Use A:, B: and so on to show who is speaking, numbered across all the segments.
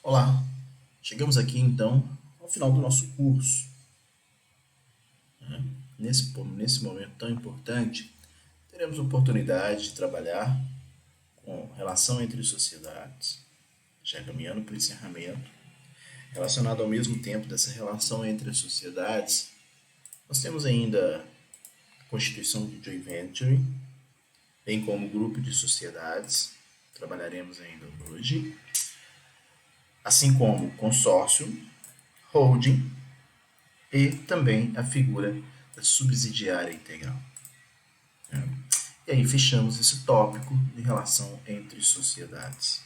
A: Olá, chegamos aqui então ao final do nosso curso. Nesse momento tão importante, teremos a oportunidade de trabalhar com relação entre sociedades, já caminhando para o encerramento. Relacionado ao mesmo tempo dessa relação entre as sociedades, nós temos ainda a constituição de joint venture, bem como grupo de sociedades, trabalharemos ainda hoje, assim como consórcio, holding e também a figura da subsidiária integral. E aí fechamos esse tópico de relação entre sociedades.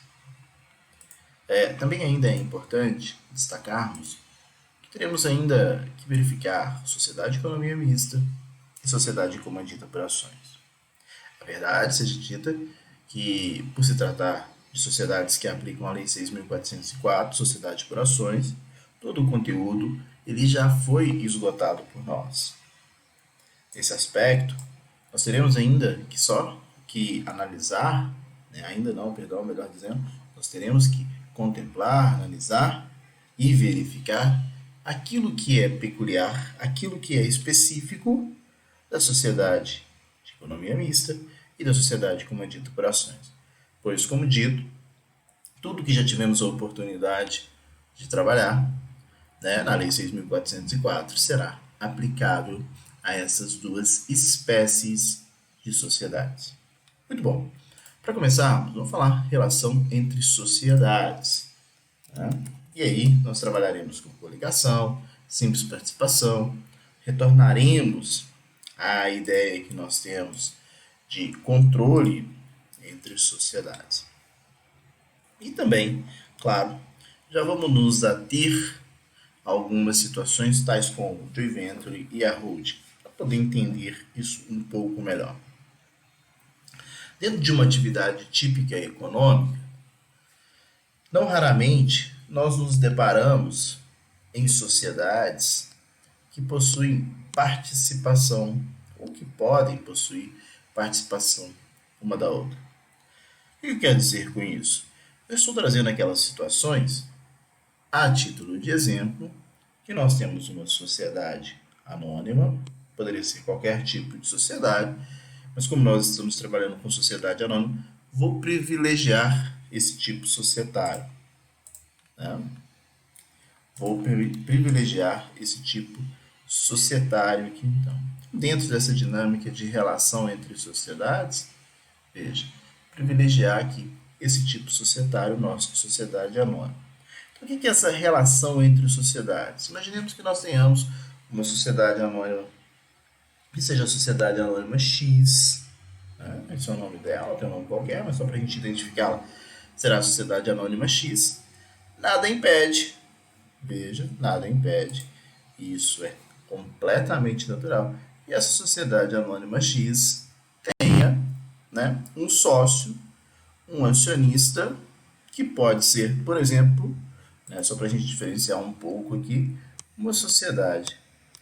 A: Também ainda é importante destacarmos que teremos ainda que verificar sociedade de economia mista e sociedade comandita por ações. A verdade seja dita que, por se tratar de sociedades que aplicam a Lei 6.404, Sociedade por Ações, todo o conteúdo ele já foi esgotado por nós. Nesse aspecto, nós teremos ainda que analisar, ainda não, perdão, melhor dizendo, nós teremos que contemplar, analisar e verificar aquilo que é peculiar, aquilo que é específico da sociedade de economia mista e da sociedade comandita por ações. Pois, como dito, tudo que já tivemos a oportunidade de trabalhar, na Lei 6.404 será aplicável a essas duas espécies de sociedades. Muito bom. Para começar, vamos falar relação entre sociedades. Né? E aí nós trabalharemos com coligação, simples participação, retornaremos à ideia que nós temos de controle entre sociedades. E também, claro, já vamos nos ater a algumas situações tais como o joint venture e a holding, para poder entender isso um pouco melhor. Dentro de uma atividade típica econômica, não raramente nós nos deparamos em sociedades que possuem participação ou que podem possuir participação uma da outra. O que quer dizer com isso? Eu estou trazendo aquelas situações, a título de exemplo, que nós temos uma sociedade anônima, poderia ser qualquer tipo de sociedade, mas como nós estamos trabalhando com sociedade anônima, vou privilegiar esse tipo societário. Né? Vou privilegiar esse tipo societário aqui, então. Dentro dessa dinâmica de relação entre sociedades, veja, privilegiar aqui esse tipo societário nosso, sociedade anônima. Então, o que é essa relação entre sociedades? Imaginemos que nós tenhamos uma sociedade anônima que seja a sociedade anônima X, esse é o nome dela, tem um nome qualquer, mas só para a gente identificá-la, será a sociedade anônima X. Nada impede, veja, nada impede, isso é completamente natural, e essa sociedade anônima X tenha, um sócio, um acionista, que pode ser, por exemplo, só para a gente diferenciar um pouco aqui, uma sociedade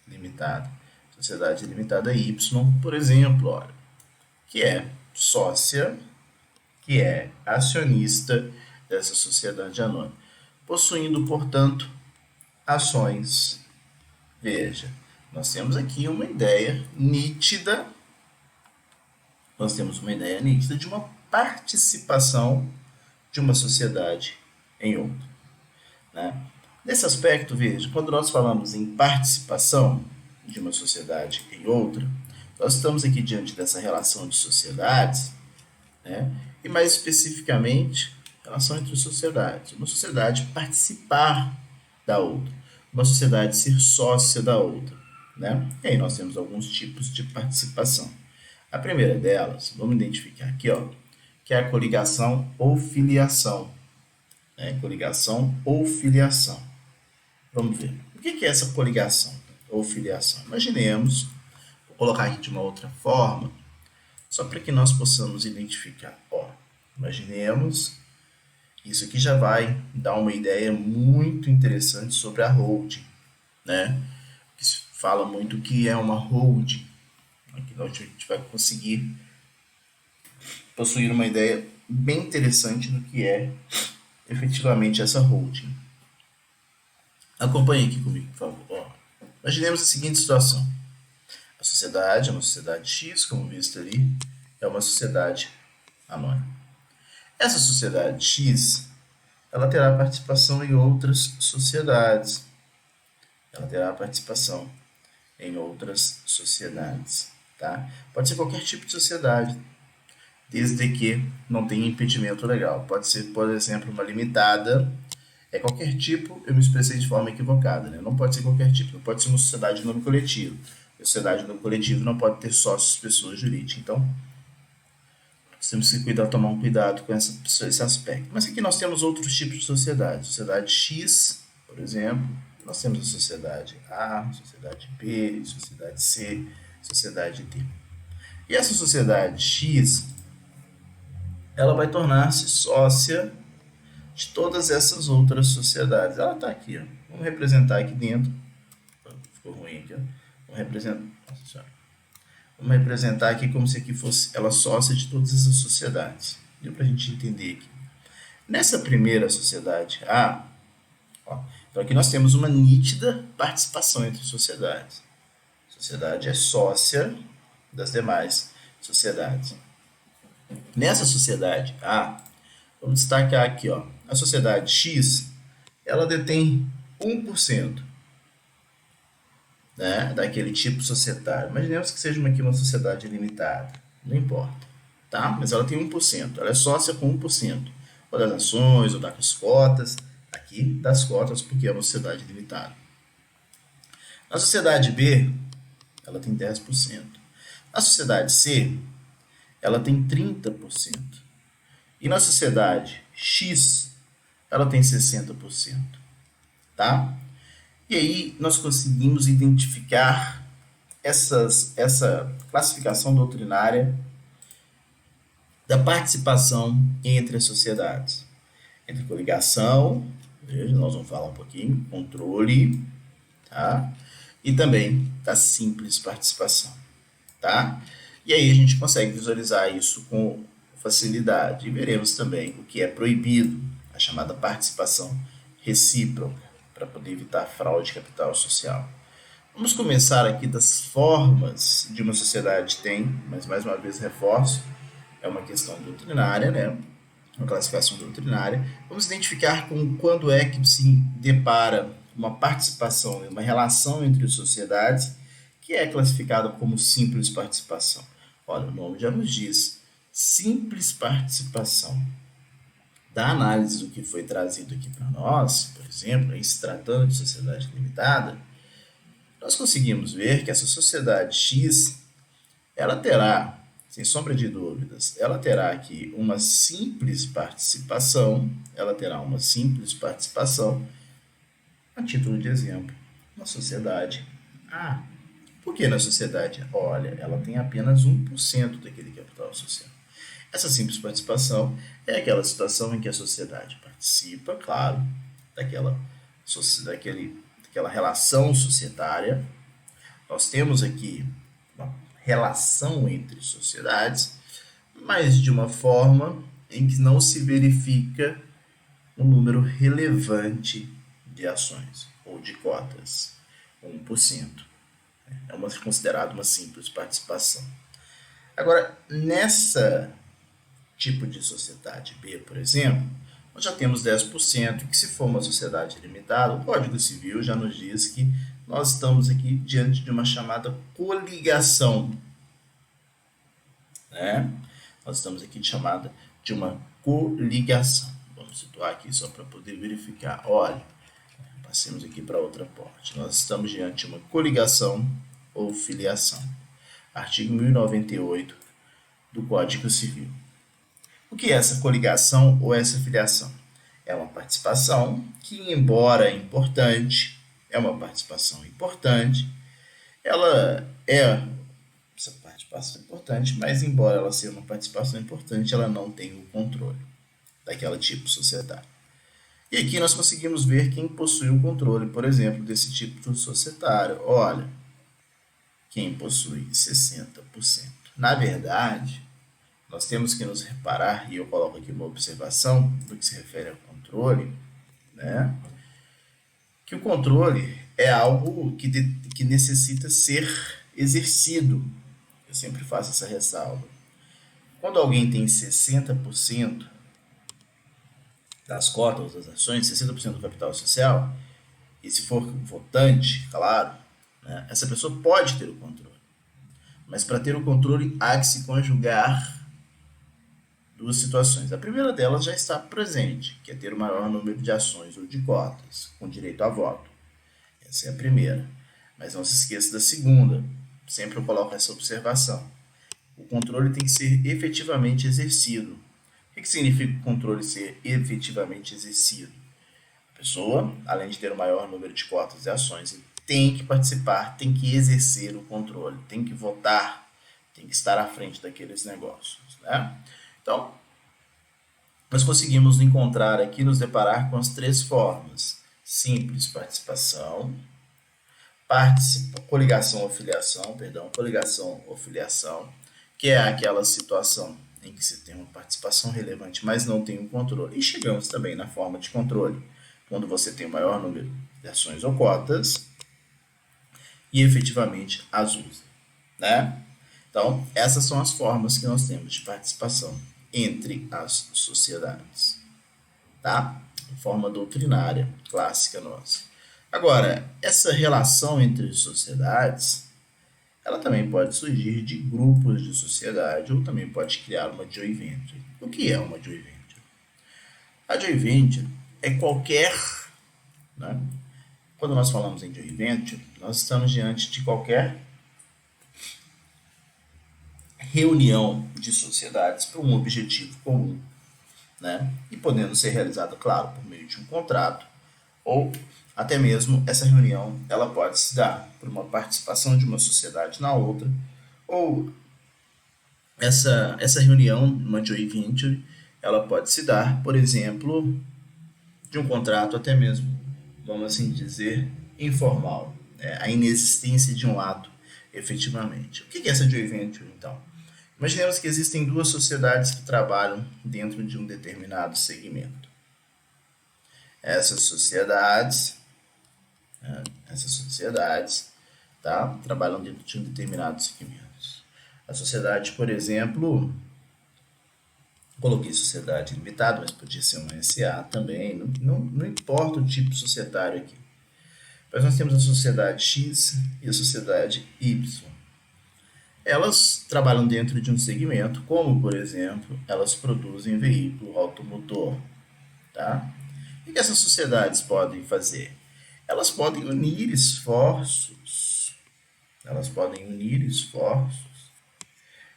A: limitada. Sociedade limitada Y, por exemplo, olha, que é sócia, que é acionista dessa sociedade anônima, possuindo, portanto, ações. Veja, nós temos aqui uma ideia nítida, de uma participação de uma sociedade em outra. Né? Nesse aspecto, veja, quando nós falamos em participação de uma sociedade em outra, nós estamos aqui diante dessa relação de sociedades, e mais especificamente, relação entre sociedades. Uma sociedade participar da outra, uma sociedade ser sócia da outra. E aí nós temos alguns tipos de participação. A primeira delas, vamos identificar aqui, que é a coligação ou filiação. Coligação ou filiação. Vamos ver. O que é essa coligação ou filiação? Imaginemos, vou colocar aqui de uma outra forma, só para que nós possamos identificar. Imaginemos, isso aqui já vai dar uma ideia muito interessante sobre a holding, que se fala muito que é uma holding. Aqui a gente vai conseguir possuir uma ideia bem interessante do que é efetivamente essa holding. Acompanhe aqui comigo, por favor. Ó, imaginemos a seguinte situação. A sociedade é uma sociedade X, como visto ali, é uma sociedade anônima. Essa sociedade X, ela terá participação em outras sociedades. Ela terá participação em outras sociedades, tá? Pode ser qualquer tipo de sociedade, desde que não tenha impedimento legal. Pode ser, por exemplo, uma limitada. É qualquer tipo, eu me expressei de forma equivocada, né? Não pode ser qualquer tipo, não pode ser uma sociedade de nome coletivo. A sociedade de nome coletivo não pode ter sócios, pessoas jurídicas. Então, nós temos que tomar um cuidado com esse aspecto. Mas aqui nós temos outros tipos de sociedade. Sociedade X, por exemplo, nós temos a sociedade A, sociedade B, sociedade C, sociedade D. E essa sociedade X, ela vai tornar-se sócia de todas essas outras sociedades. Ela está aqui, ó. Vamos representar aqui dentro. Ficou ruim aqui, ó. Vamos representar aqui como se aqui fosse ela sócia de todas essas sociedades. Deu para a gente entender aqui. Nessa primeira sociedade A, ó, então aqui nós temos uma nítida participação entre sociedades. A sociedade é sócia das demais sociedades. Nessa sociedade A, vamos destacar aqui, ó, a sociedade X, ela detém 1%, né, daquele tipo societário. Imaginemos que seja aqui uma sociedade limitada, não importa, tá? Mas ela tem 1%, ela é sócia com 1%, ou das ações, ou das cotas, aqui das cotas, porque é uma sociedade limitada. Na sociedade B, ela tem 10%. Na sociedade C, ela tem 30%. E na sociedade X, ela tem 60%, tá? E aí nós conseguimos identificar essa classificação doutrinária da participação entre as sociedades. Entre coligação, nós vamos falar um pouquinho, controle, tá? E também da simples participação, tá? E aí a gente consegue visualizar isso com facilidade. E veremos também o que é proibido, a chamada participação recíproca, para poder evitar fraude de capital social. Vamos começar aqui das formas de uma sociedade tem, mas mais uma vez reforço, é uma questão doutrinária, né? Uma classificação doutrinária. Vamos identificar com quando é que se depara uma participação, uma relação entre sociedades, que é classificada como simples participação. Olha, o nome já nos diz, simples participação. Da análise do que foi trazido aqui para nós, por exemplo, em se tratando de sociedade limitada, nós conseguimos ver que essa sociedade X, ela terá, sem sombra de dúvidas, ela terá aqui uma simples participação, a título de exemplo, na sociedade A. Por que na sociedade? Olha, ela tem apenas 1% daquele capital social. Essa simples participação é aquela situação em que a sociedade participa, claro, daquela relação societária. Nós temos aqui uma relação entre sociedades, mas de uma forma em que não se verifica um número relevante de ações ou de cotas, 1%. É considerado uma simples participação. Agora, nessa tipo de sociedade B, por exemplo, nós já temos 10%, que se for uma sociedade limitada, o Código Civil já nos diz que nós estamos aqui diante de uma chamada coligação, né? Nós estamos aqui chamada de uma coligação. Vamos situar aqui só para poder verificar. Olha, passemos aqui para outra parte. Nós estamos diante de uma coligação ou filiação. Artigo 1098 do Código Civil. O que é essa coligação ou essa filiação? É uma participação que, embora importante, ela é essa participação importante, mas embora ela seja uma participação importante, ela não tem o controle daquela tipo societário. E aqui nós conseguimos ver quem possui o controle, por exemplo, desse tipo societário. Olha, quem possui 60%. Na verdade, nós temos que nos reparar, e eu coloco aqui uma observação do que se refere ao controle. controle, né, que o controle é algo que necessita ser exercido. Eu sempre faço essa ressalva. Quando alguém tem 60% das cotas, das ações, 60% do capital social, e se for votante, claro, né, essa pessoa pode ter o controle. Mas para ter o controle há que se conjugar duas situações. A primeira delas já está presente, que é ter o maior número de ações ou de cotas, com direito a voto. Essa é a primeira. Mas não se esqueça da segunda. Sempre eu coloco essa observação. O controle tem que ser efetivamente exercido. O que significa o controle ser efetivamente exercido? A pessoa, além de ter o maior número de cotas e ações, tem que participar, tem que exercer o controle, tem que votar, tem que estar à frente daqueles negócios, né? Então, nós conseguimos encontrar aqui, nos deparar com as três formas: simples participação, coligação ou filiação, que é aquela situação em que se tem uma participação relevante, mas não tem um controle. E chegamos também na forma de controle, quando você tem o maior número de ações ou cotas e efetivamente as usa, né? Então, essas são as formas que nós temos de participação entre as sociedades, tá? Forma doutrinária clássica nossa. Agora, essa relação entre sociedades, ela também pode surgir de grupos de sociedade ou também pode criar uma joint venture. O que é uma joint venture? A joint venture é qualquer, né? Quando nós falamos em joint venture, nós estamos diante de qualquer reunião de sociedades para um objetivo comum, né? E podendo ser realizada, claro, por meio de um contrato, ou até mesmo essa reunião ela pode se dar por uma participação de uma sociedade na outra, ou essa reunião, uma joint venture, ela pode se dar, por exemplo, de um contrato até mesmo, vamos assim dizer, informal, né? A inexistência de um ato efetivamente. O que é essa joint venture, então? Imaginemos que existem duas sociedades que trabalham dentro de um determinado segmento. Essas sociedades, tá, trabalham dentro de um determinado segmento. A sociedade, por exemplo, coloquei sociedade limitada, mas podia ser uma SA também, não importa o tipo societário aqui. Mas nós temos a sociedade X e a sociedade Y. Elas trabalham dentro de um segmento, como, por exemplo, elas produzem veículo automotor, tá? O que essas sociedades podem fazer? Elas podem unir esforços,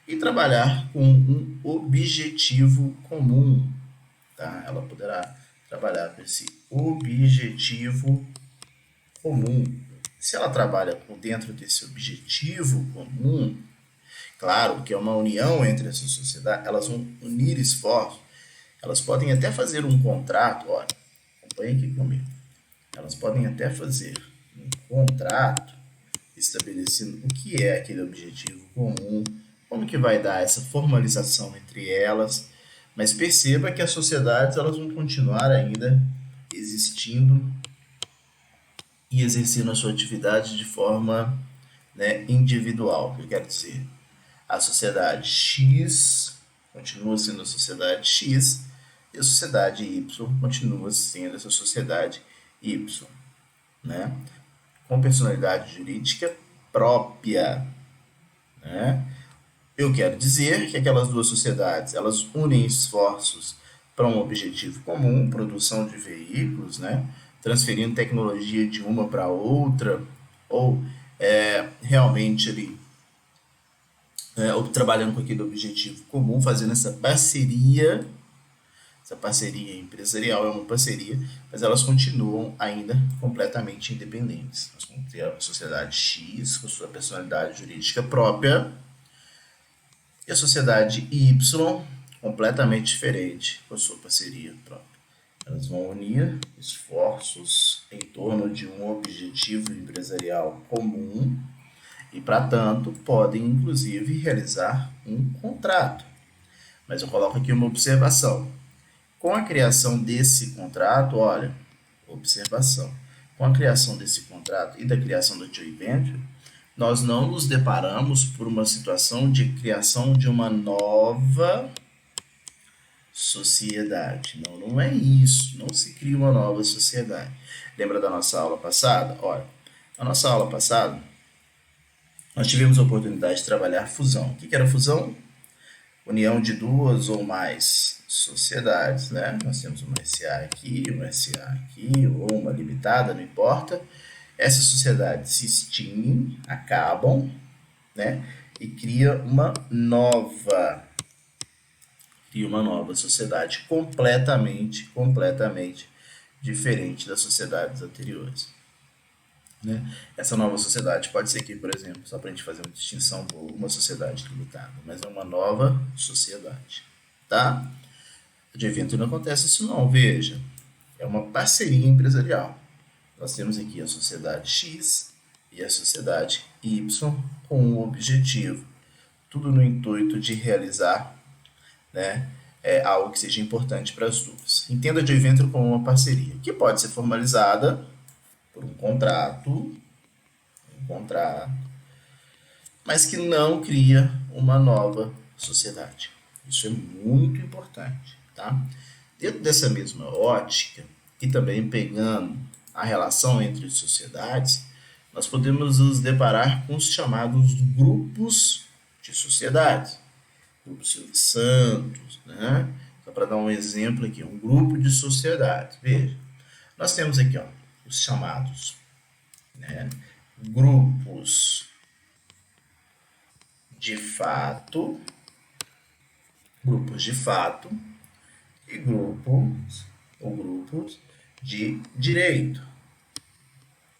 A: e trabalhar com um objetivo comum, tá? Ela poderá trabalhar com esse objetivo comum. Se ela trabalha dentro desse objetivo comum, claro que é uma união entre essas sociedades, elas vão unir esforços, elas podem até fazer um contrato, olha, acompanhe aqui comigo, elas podem até fazer um contrato estabelecendo o que é aquele objetivo comum, como que vai dar essa formalização entre elas, mas perceba que as sociedades elas vão continuar ainda existindo e exercendo a sua atividade de forma, né, individual. O que eu quero dizer? A sociedade X continua sendo a sociedade X e a sociedade Y continua sendo essa sociedade Y, né? Com personalidade jurídica própria, né? Eu quero dizer que aquelas duas sociedades elas unem esforços para um objetivo comum, produção de veículos, né? Transferindo tecnologia de uma para outra, ou realmente ali ou trabalhando com aquele objetivo comum, fazendo essa parceria empresarial é uma parceria, mas elas continuam ainda completamente independentes. Nós vamos ter a sociedade X com sua personalidade jurídica própria e a sociedade Y completamente diferente com a sua parceria própria. Elas vão unir esforços em torno de um objetivo empresarial comum e, para tanto, podem inclusive realizar um contrato. Mas eu coloco aqui uma observação. Com a criação desse contrato, olha, observação, com a criação desse contrato e da criação do joint venture, nós não nos deparamos por uma situação de criação de uma nova sociedade. Não, não é isso. Não se cria uma nova sociedade. Lembra da nossa aula passada? Olha, na nossa aula passada, nós tivemos a oportunidade de trabalhar fusão. O que era fusão? União de duas ou mais sociedades, né? Nós temos uma SA aqui, ou uma limitada, não importa. Essas sociedades se extinguem, acabam, né? E cria uma nova sociedade completamente diferente das sociedades anteriores. Né? Essa nova sociedade pode ser que, por exemplo, só para a gente fazer uma distinção boa, uma sociedade limitada, mas é uma nova sociedade. Tá? De evento não acontece isso não, veja. É uma parceria empresarial. Nós temos aqui a sociedade X e a sociedade Y com um objetivo. Tudo no intuito de realizar, né, algo que seja importante para as duas. Entenda a joint venture como uma parceria, que pode ser formalizada por um contrato, mas que não cria uma nova sociedade. Isso é muito importante, tá? Dentro dessa mesma ótica, e também pegando a relação entre sociedades, nós podemos nos deparar com os chamados grupos de sociedades. Grupo Silvio Santos, né? Só para dar um exemplo aqui, um grupo de sociedades. Veja, nós temos aqui, ó, os chamados, né, grupos de fato e grupos de direito.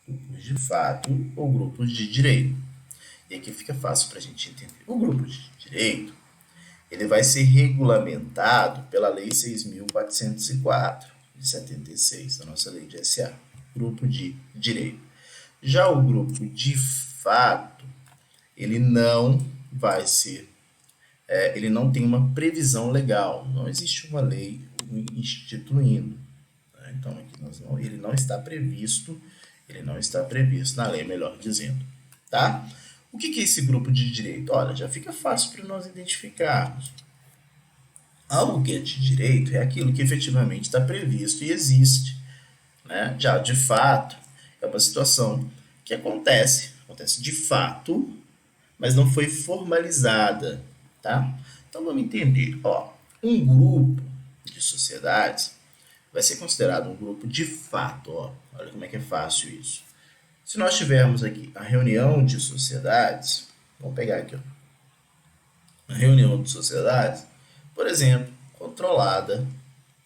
A: Grupos de fato ou grupos de direito. E aqui fica fácil para a gente entender. O grupo de direito, ele vai ser regulamentado pela Lei 6.404, de 76, a nossa lei de SA, grupo de direito. Já o grupo de fato, ele não vai ser, ele não tem uma previsão legal, não existe uma lei instituindo. Né? Então, aqui ele não está previsto na lei, melhor dizendo. Tá? O que é esse grupo de direito? Olha, já fica fácil para nós identificarmos. Algo que é de direito é aquilo que efetivamente está previsto e existe. Né? Já de fato, é uma situação que acontece de fato, mas não foi formalizada. Tá? Então vamos entender. Ó, um grupo de sociedades vai ser considerado um grupo de fato. Ó. Olha como é que é fácil isso. Se nós tivermos aqui a reunião de sociedades, vamos pegar aqui, ó, a reunião de sociedades, por exemplo, controlada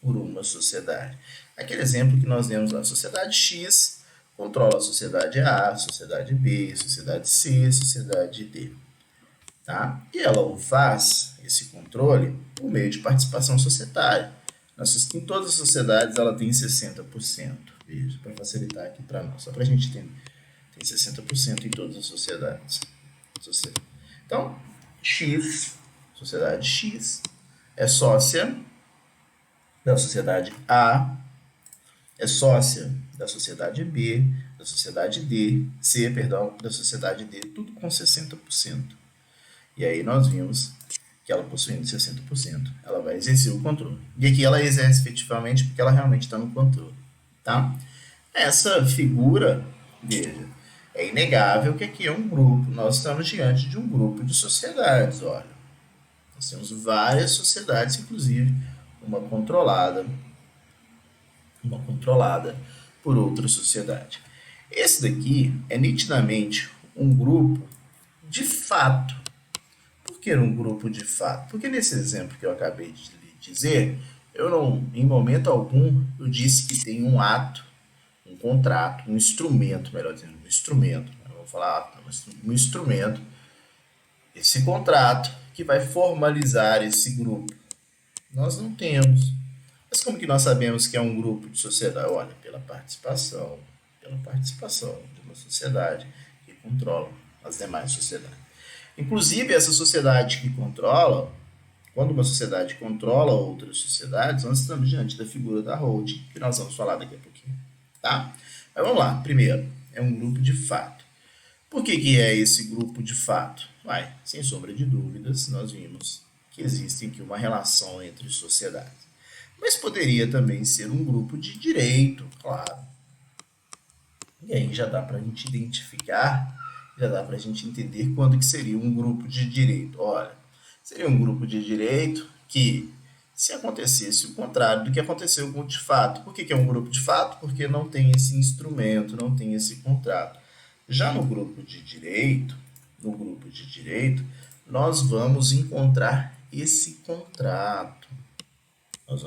A: por uma sociedade. Aquele exemplo que nós vemos na sociedade X, controla a sociedade A, sociedade B, sociedade C, sociedade D. Tá? E ela o faz, esse controle, por meio de participação societária. Em todas as sociedades ela tem 60%. Veja, para facilitar aqui para nós, só para a gente entender. Tem 60% em todas as sociedades. Então, X, sociedade X, é sócia da sociedade A, é sócia da sociedade B, da sociedade C, da sociedade D, tudo com 60%. E aí nós vimos que ela possuindo 60%, ela vai exercer o controle. E aqui ela exerce efetivamente porque ela realmente está no controle. Tá? Essa figura, veja, é inegável que aqui é um grupo, nós estamos diante de um grupo de sociedades, olha. Nós temos várias sociedades, inclusive uma controlada por outra sociedade. Esse daqui é nitidamente um grupo de fato. Por que um grupo de fato? Porque nesse exemplo que eu acabei de lhe dizer, eu não, em momento algum, eu disse que tem um ato, um contrato, um instrumento, melhor dizendo, um instrumento, eu vou falar ato, mas um instrumento, esse contrato que vai formalizar esse grupo. Nós não temos. Mas como que nós sabemos que é um grupo de sociedade? Olha, pela participação de uma sociedade que controla as demais sociedades. Inclusive, essa sociedade que controla, Quando uma sociedade controla outras sociedades, nós estamos diante da figura da holding, que nós vamos falar daqui a pouquinho, tá? Mas vamos lá. Primeiro, é um grupo de fato. Por que é esse grupo de fato? Sem sombra de dúvidas, nós vimos que existe aqui uma relação entre sociedades. Mas poderia também ser um grupo de direito, claro. E aí já dá para a gente identificar, já dá para a gente entender quando que seria um grupo de direito. Olha, seria um grupo de direito que, se acontecesse o contrário do que aconteceu com o de fato. Por que é um grupo de fato? Porque não tem esse instrumento, não tem esse contrato. Já no grupo de direito, nós vamos encontrar esse contrato. Nós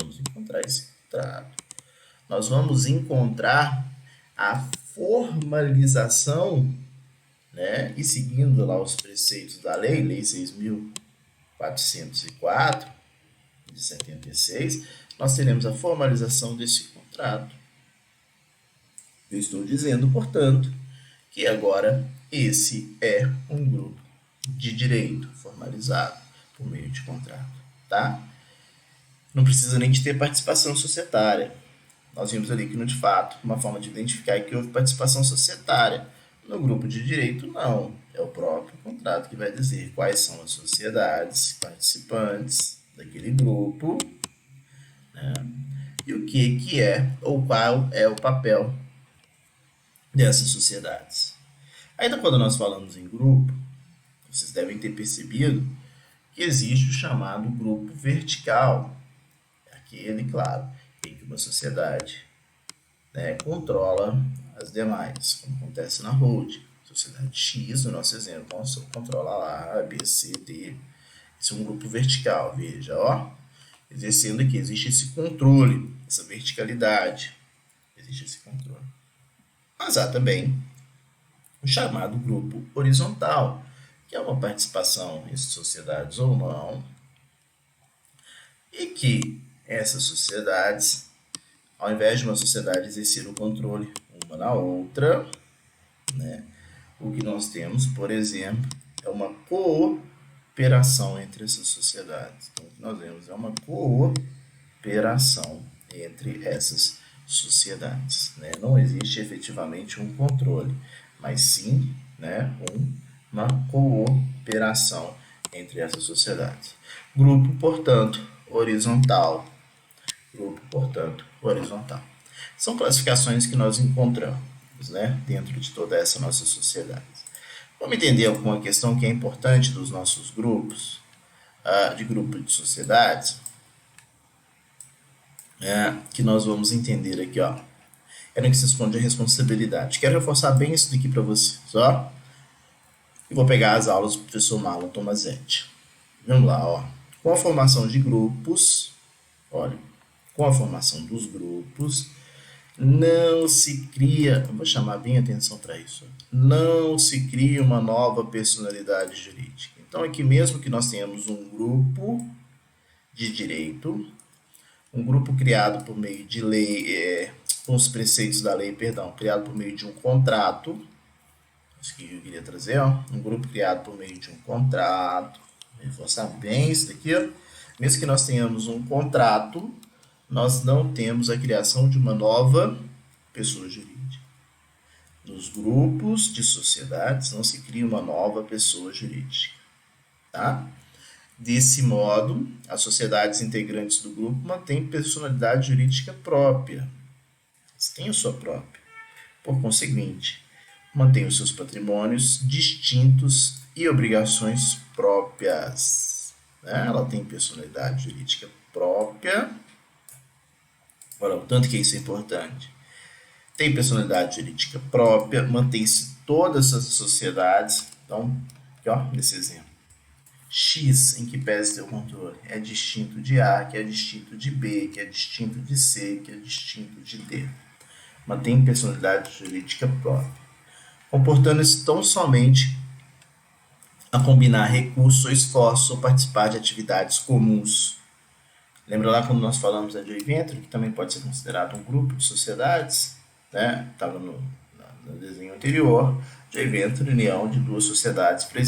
A: vamos encontrar a formalização, né? E seguindo lá os preceitos da lei 6.404 de 76, nós teremos a formalização desse contrato. Eu estou dizendo, portanto, que agora esse é um grupo de direito formalizado por meio de contrato, tá? Não precisa nem de ter participação societária. Nós vimos ali que, no de fato, uma forma de identificar é que houve participação societária. No grupo de direito, não. É o próprio contrato que vai dizer quais são as sociedades participantes daquele grupo, né? E o que é ou qual é o papel dessas sociedades. Ainda quando nós falamos em grupo, vocês devem ter percebido que existe o chamado grupo vertical. Aquele, claro, em que uma sociedade, né, controla as demais, como acontece na holding. Sociedade X, no nosso exemplo, controla lá A, B, C, D. Esse é um grupo vertical, veja, ó. Exercendo aqui, existe esse controle, essa verticalidade. Existe esse controle. Mas há também o chamado grupo horizontal, que é uma participação em sociedades ou não, e que essas sociedades, ao invés de uma sociedade exercer o controle uma na outra, né, o que nós temos, por exemplo, é uma cooperação entre essas sociedades. Então, o que nós vemos é uma cooperação entre essas sociedades, né? Não existe efetivamente um controle, mas sim, né, uma cooperação entre essas sociedades. Grupo, portanto, horizontal. São classificações que nós encontramos, né, dentro de toda essa nossa sociedade. Vamos entender alguma questão que é importante dos nossos grupos, de grupo de sociedades, que nós vamos entender aqui, ó. É no que se esconde a responsabilidade. Quero reforçar bem isso daqui para vocês, ó. E vou pegar as aulas do professor Marlon Tomazetti. Vamos lá, ó. Com a formação de grupos, olha, com a formação dos grupos, não se cria, eu vou chamar bem atenção para isso, não se cria uma nova personalidade jurídica. Então, aqui mesmo que nós tenhamos um grupo de direito, um grupo criado por meio de lei, com os preceitos da lei, criado por meio de um contrato, isso que eu queria trazer, ó, um grupo criado por meio de um contrato, vou reforçar bem isso daqui, ó. Mesmo que nós tenhamos um contrato, nós não temos a criação de uma nova pessoa jurídica. Nos grupos de sociedades não se cria uma nova pessoa jurídica, tá? Desse modo, as sociedades integrantes do grupo mantêm personalidade jurídica própria. Elas têm a sua própria. Por conseguinte, mantêm os seus patrimônios distintos e obrigações próprias. Ela tem personalidade jurídica própria. Olha, o tanto que isso é importante. Tem personalidade jurídica própria, mantém-se todas essas sociedades. Então, aqui, ó, nesse exemplo. X, em que pese ter o controle, é distinto de A, que é distinto de B, que é distinto de C, que é distinto de D. Mantém personalidade jurídica própria, comportando-se tão somente a combinar recursos ou esforços ou participar de atividades comuns. Lembra lá quando nós falamos da joint venture, que também pode ser considerado um grupo de sociedades, né? Estava no desenho anterior, joint venture, união de duas sociedades para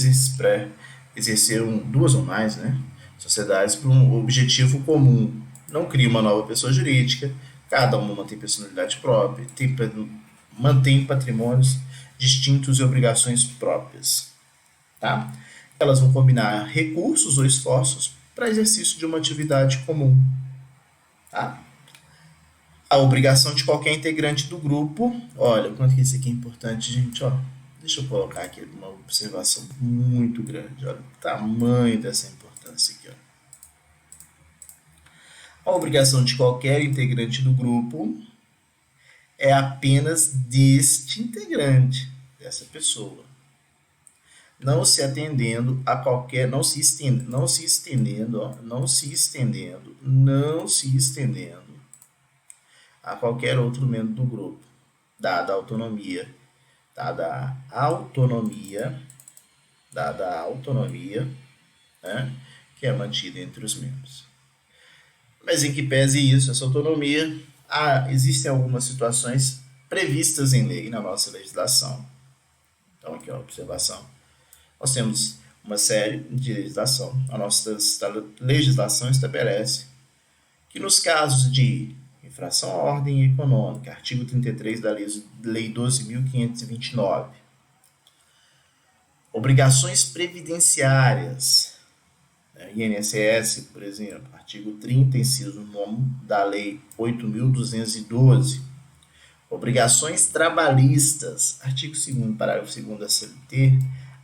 A: exercer duas ou mais, né, Sociedades por um objetivo comum. Não cria uma nova pessoa jurídica, cada uma mantém personalidade própria, mantém patrimônios distintos e obrigações próprias. Tá? Elas vão combinar recursos ou esforços para exercício de uma atividade comum. Tá? A obrigação de qualquer integrante do grupo. Olha, quanto que isso aqui é importante, gente. Ó, deixa eu colocar aqui uma observação muito grande. Olha o tamanho dessa importância aqui. Ó. A obrigação de qualquer integrante do grupo é apenas deste integrante, dessa pessoa. Não se atendendo a qualquer, não se estendendo a qualquer outro membro do grupo, dada a autonomia, né, que é mantida entre os membros. Mas em que pese isso, essa autonomia, existem algumas situações previstas em lei na nossa legislação. Então, aqui é uma observação. Nós temos uma série de legislação. A nossa legislação estabelece que nos casos de infração à ordem econômica, artigo 33 da Lei 12.529, obrigações previdenciárias, INSS, por exemplo, artigo 30, inciso 9 da Lei 8.212, obrigações trabalhistas, artigo 2º, parágrafo 2º da CLT,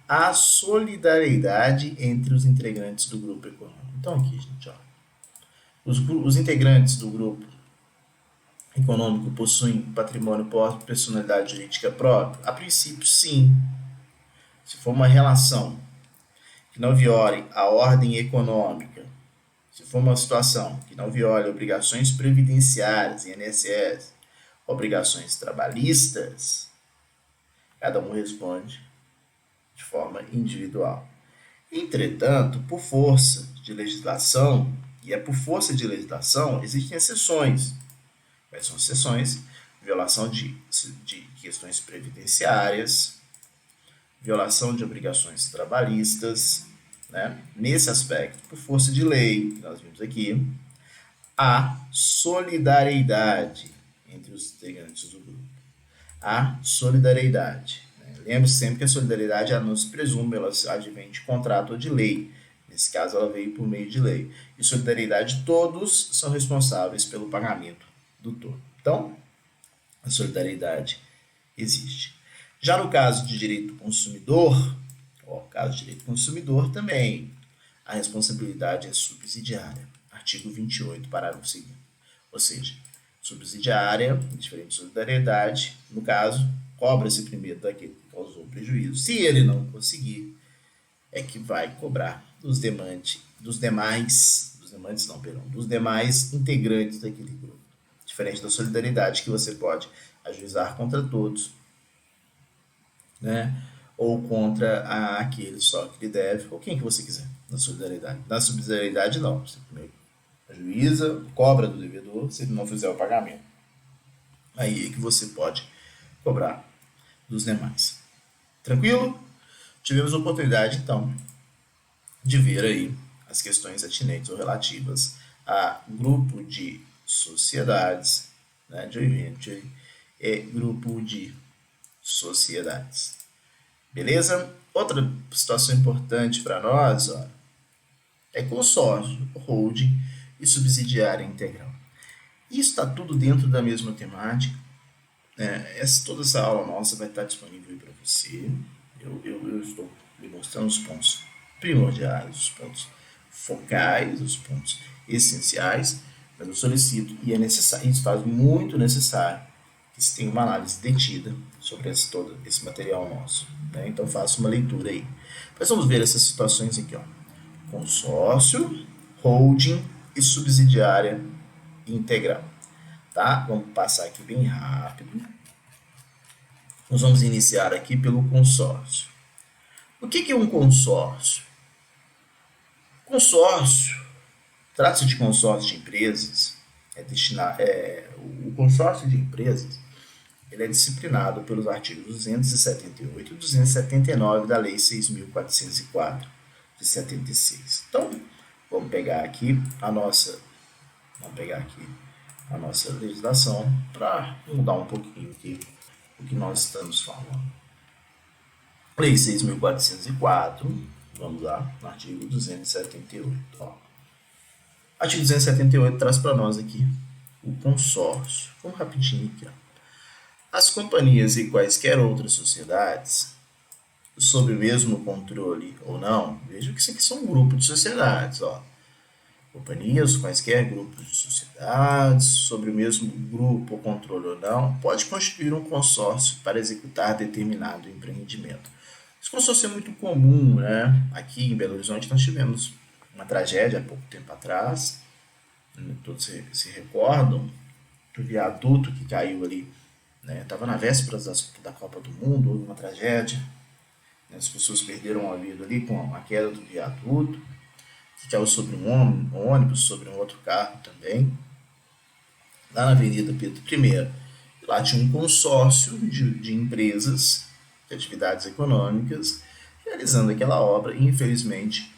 A: a solidariedade entre os integrantes do grupo econômico. Então aqui, gente, ó, os integrantes do grupo econômico possuem patrimônio próprio, personalidade jurídica própria? A princípio, sim. Se for uma relação que não viole a ordem econômica, se for uma situação que não viole obrigações previdenciárias, INSS, obrigações trabalhistas, cada um responde de forma individual. Entretanto, por força de legislação, e é por força de legislação, existem exceções. Quais são as exceções? Violação de questões previdenciárias, violação de obrigações trabalhistas, né? Nesse aspecto, por força de lei, que nós vimos aqui, a solidariedade entre os integrantes do grupo. A solidariedade. Né? Lembre-se sempre que a solidariedade ela não se presume, ela advém de contrato ou de lei. Nesse caso, ela veio por meio de lei. E solidariedade, todos são responsáveis pelo pagamento do todo. Então, a solidariedade existe. Já no caso de direito do consumidor, caso de direito do consumidor também, a responsabilidade é subsidiária. Artigo 28, parágrafo 2º. Ou seja, subsidiária, diferente de solidariedade, no caso, cobra-se primeiro daquele que causou o prejuízo. Se ele não conseguir, é que vai cobrar dos demais integrantes daquele grupo. Diferente da solidariedade, que você pode ajuizar contra todos, né? Ou contra aquele só que lhe deve, ou quem que você quiser, na solidariedade. Na subsidiariedade, não. Você primeiro ajuiza, cobra do devedor, se ele não fizer o pagamento. Aí é que você pode cobrar dos demais. Tranquilo? Tivemos a oportunidade, então, de ver aí as questões atinentes ou relativas a grupo de sociedades, né, joint venture e grupo de sociedades. Beleza? Outra situação importante para nós, ó, é consórcio, holding e subsidiária integral. Isso está tudo dentro da mesma temática. Né? Toda essa aula nossa vai estar disponível para você. Eu estou lhe mostrando os pontos primordiais, os pontos focais, os pontos essenciais, mas eu solicito, e é necessário, isso faz muito necessário, que se tenha uma análise detida sobre todo esse material nosso. Né? Então faça uma leitura aí. Mas vamos ver essas situações aqui, ó. Consórcio, holding e subsidiária integral. Tá? Vamos passar aqui bem rápido. Nós vamos iniciar aqui pelo consórcio. O que é um consórcio? Consórcio, trata-se de consórcio de empresas, o consórcio de empresas ele é disciplinado pelos artigos 278 e 279 da Lei 6.404 de 76. Então, Vamos pegar aqui a nossa, legislação para mudar um pouquinho aqui o que nós estamos falando. Lei 6.404, vamos lá, no artigo 278. Ó. Artigo 278 traz para nós aqui o consórcio. Vamos rapidinho aqui. Ó. As companhias e quaisquer outras sociedades, sob o mesmo controle ou não, veja que isso aqui são um grupo de sociedades. Ó. Companhias, quaisquer grupos de sociedades, sobre o mesmo grupo ou controle ou não, pode constituir um consórcio para executar determinado empreendimento. Esse consórcio é muito comum, né? Aqui em Belo Horizonte nós tivemos uma tragédia há pouco tempo atrás, todos se recordam, do viaduto que caiu ali, né? Estava na véspera da Copa do Mundo, houve uma tragédia, né? As pessoas perderam a vida ali com a queda do viaduto, que caiu sobre um ônibus, sobre um outro carro também, lá na Avenida Pedro I. Lá tinha um consórcio de empresas, de atividades econômicas, realizando aquela obra e, infelizmente,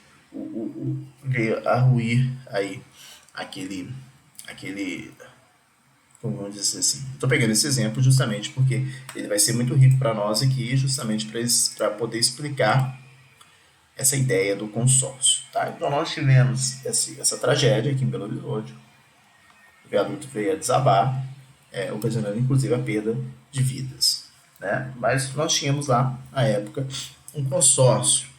A: veio a ruir aí aquele, como vamos dizer assim. Estou pegando esse exemplo justamente porque ele vai ser muito rico para nós aqui, justamente para poder explicar essa ideia do consórcio. Tá? Então nós tivemos essa tragédia aqui em Belo Horizonte, o viaduto veio a desabar, ocasionando inclusive a perda de vidas. Né? Mas nós tínhamos lá, na época, um consórcio.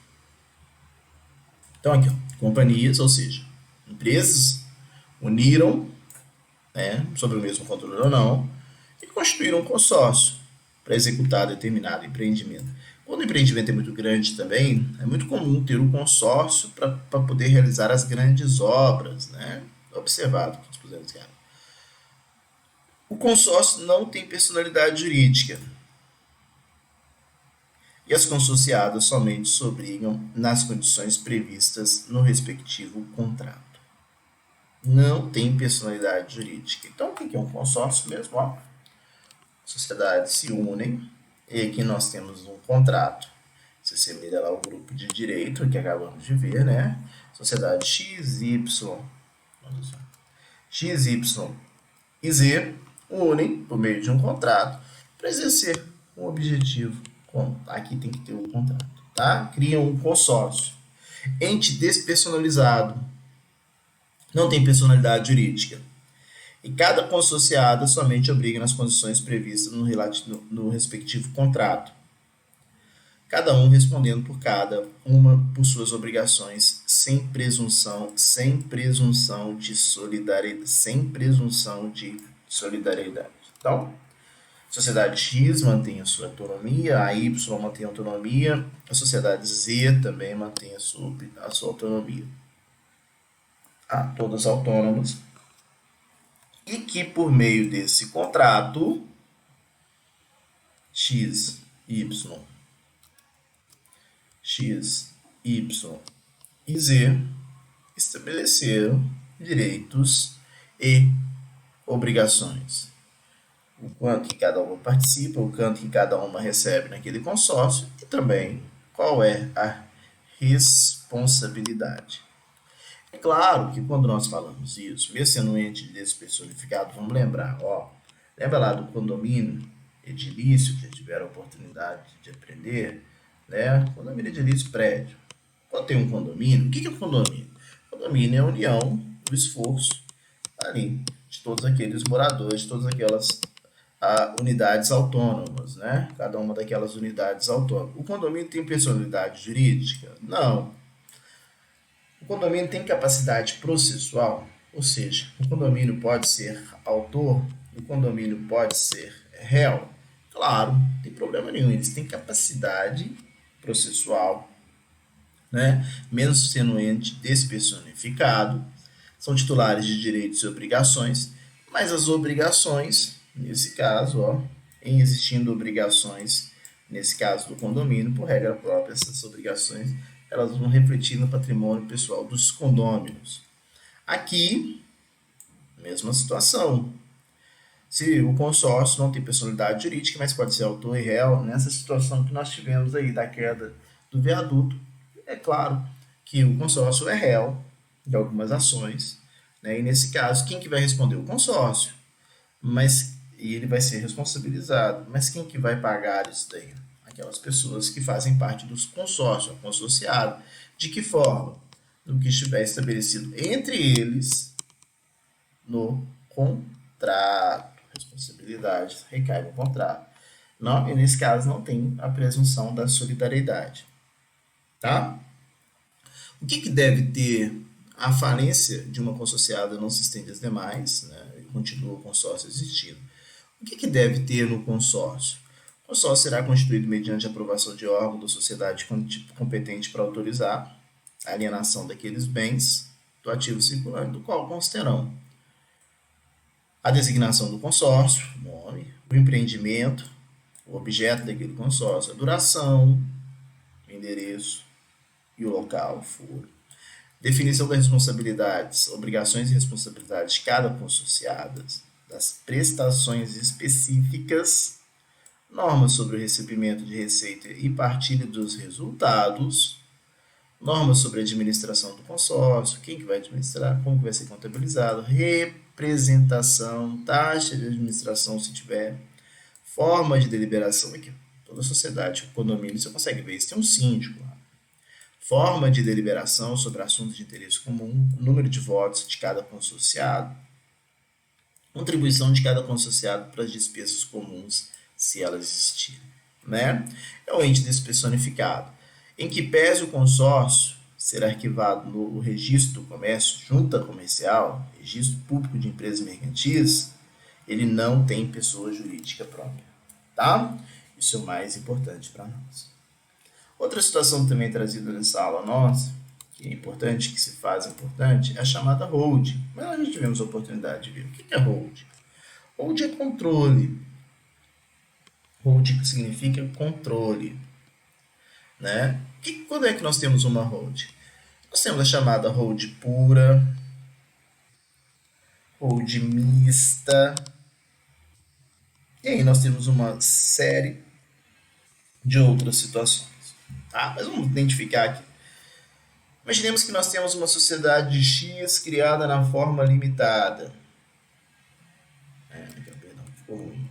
A: Então aqui, ó, companhias, ou seja, empresas uniram, né, sob o mesmo controle ou não, e constituíram um consórcio para executar determinado empreendimento. Quando o empreendimento é muito grande também, é muito comum ter um consórcio para poder realizar as grandes obras. Né? Observado que dispuseram esse cara. O consórcio não tem personalidade jurídica. E as consorciadas somente se obrigam nas condições previstas no respectivo contrato. Não tem personalidade jurídica. Então, o que é um consórcio mesmo? Ó, sociedades se unem e aqui nós temos um contrato. Se você vê lá o grupo de direito que acabamos de ver, né? Sociedade XY, XY e Z unem por meio de um contrato para exercer um objetivo. Aqui tem que ter um contrato, tá? Criam um consórcio. Ente despersonalizado, não tem personalidade jurídica. E cada consociada somente obriga nas condições previstas no respectivo contrato. Cada um respondendo por cada uma por suas obrigações, sem presunção de solidariedade. Então, a sociedade X mantém a sua autonomia, a Y mantém a autonomia, a sociedade Z também mantém a sua autonomia. Todas autônomas. E que por meio desse contrato, X, Y e Z estabeleceram direitos e obrigações. O quanto que cada uma participa, o quanto que cada uma recebe naquele consórcio e também qual é a responsabilidade. É claro que quando nós falamos isso, mesmo sendo um ente despersonificado, vamos lembrar, lembra lá do condomínio edilício, que tiveram a oportunidade de aprender, né? Condomínio edilício prédio. Quando tem um condomínio, o que é um condomínio? Condomínio é a união, o esforço ali de todos aqueles moradores, de todas aquelas unidades autônomas, né? Cada uma daquelas unidades autônomas. O condomínio tem personalidade jurídica? Não. O condomínio tem capacidade processual, ou seja, o condomínio pode ser autor, o condomínio pode ser réu. Claro, não tem problema nenhum, eles têm capacidade processual, né? Mesmo sendo um ente despersonificado, são titulares de direitos e obrigações, mas as obrigações, nesse caso, em existindo obrigações, nesse caso do condomínio, por regra própria, essas obrigações elas vão refletir no patrimônio pessoal dos condôminos. Aqui, mesma situação. Se o consórcio não tem personalidade jurídica, mas pode ser autor e réu, nessa situação que nós tivemos aí da queda do viaduto, é claro que o consórcio é réu, de algumas ações, né? E nesse caso, quem que vai responder? O consórcio. E ele vai ser responsabilizado. Mas quem que vai pagar isso daí? Aquelas pessoas que fazem parte dos consórcios, o consorciado. De que forma? No que estiver estabelecido entre eles no contrato. Responsabilidade recai no contrato. Não, e nesse caso não tem a presunção da solidariedade. Tá? O que deve ter? A falência de uma consorciada não se estende às demais, né? E continua o consórcio existindo. O que deve ter no consórcio? O consórcio será constituído mediante aprovação de órgão da sociedade competente para autorizar a alienação daqueles bens do ativo circulante, do qual constarão a designação do consórcio, o nome, o empreendimento, o objeto daquele consórcio, a duração, o endereço e o local, foro. Definição das responsabilidades, obrigações e responsabilidades de cada consorciada, das prestações específicas, normas sobre o recebimento de receita e partilha dos resultados, normas sobre a administração do consórcio, quem que vai administrar, como que vai ser contabilizado, representação, taxa de administração se tiver, forma de deliberação aqui. Toda sociedade, condomínio, você consegue ver isso, tem um síndico lá. Forma de deliberação sobre assuntos de interesse comum, número de votos de cada consorciado, contribuição de cada consorciado para as despesas comuns, se elas existirem. Né? É o ente despressonificado, em que pese o consórcio ser arquivado no registro do comércio, junta comercial, registro público de empresas mercantis, ele não tem pessoa jurídica própria. Tá? Isso é o mais importante para nós. Outra situação também trazida nessa aula nossa, que é importante, que se faz importante, é a chamada hold. Mas nós já tivemos a oportunidade de ver. O que é hold? Hold é controle. Hold significa controle. Né? Quando é que nós temos uma hold? Nós temos a chamada hold pura, hold mista, e aí nós temos uma série de outras situações. Tá? Mas vamos identificar aqui. Imaginemos que nós temos uma sociedade X criada na forma limitada. Perdão, ficou ruim.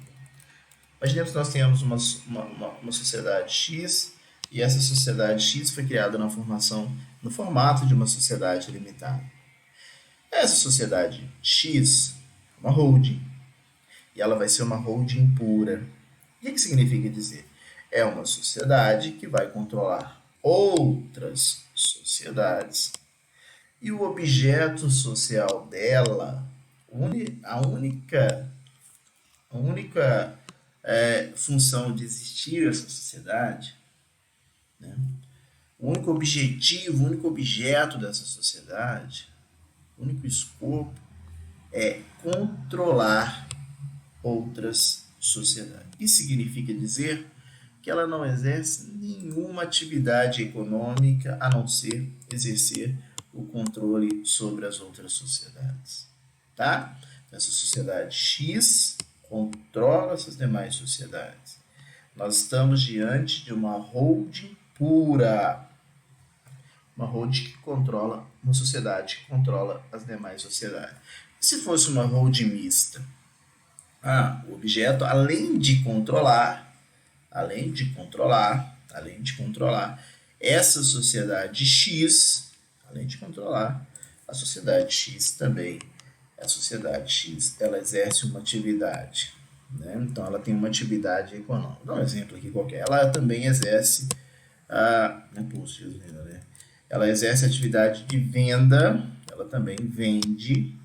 A: Imaginemos que nós tenhamos uma sociedade X e essa sociedade X foi criada no formato de uma sociedade limitada. Essa sociedade X é uma holding e ela vai ser uma holding pura. O que significa dizer? É uma sociedade que vai controlar outras sociedades e o objeto social dela, a única função de existir essa sociedade, né? O único objetivo, o único objeto dessa sociedade, o único escopo é controlar outras sociedades. Isso significa dizer que ela não exerce nenhuma atividade econômica a não ser exercer o controle sobre as outras sociedades. Tá? Essa sociedade X controla essas demais sociedades. Nós estamos diante de uma holding pura. Uma holding que controla uma sociedade que controla as demais sociedades. E se fosse uma holding mista? O objeto, além de controlar essa sociedade X, além de controlar, a sociedade X também, a sociedade X, ela exerce uma atividade, né? Então ela tem uma atividade econômica. Vou dar um exemplo aqui qualquer. Ela também exerce ela exerce atividade de venda, ela também vende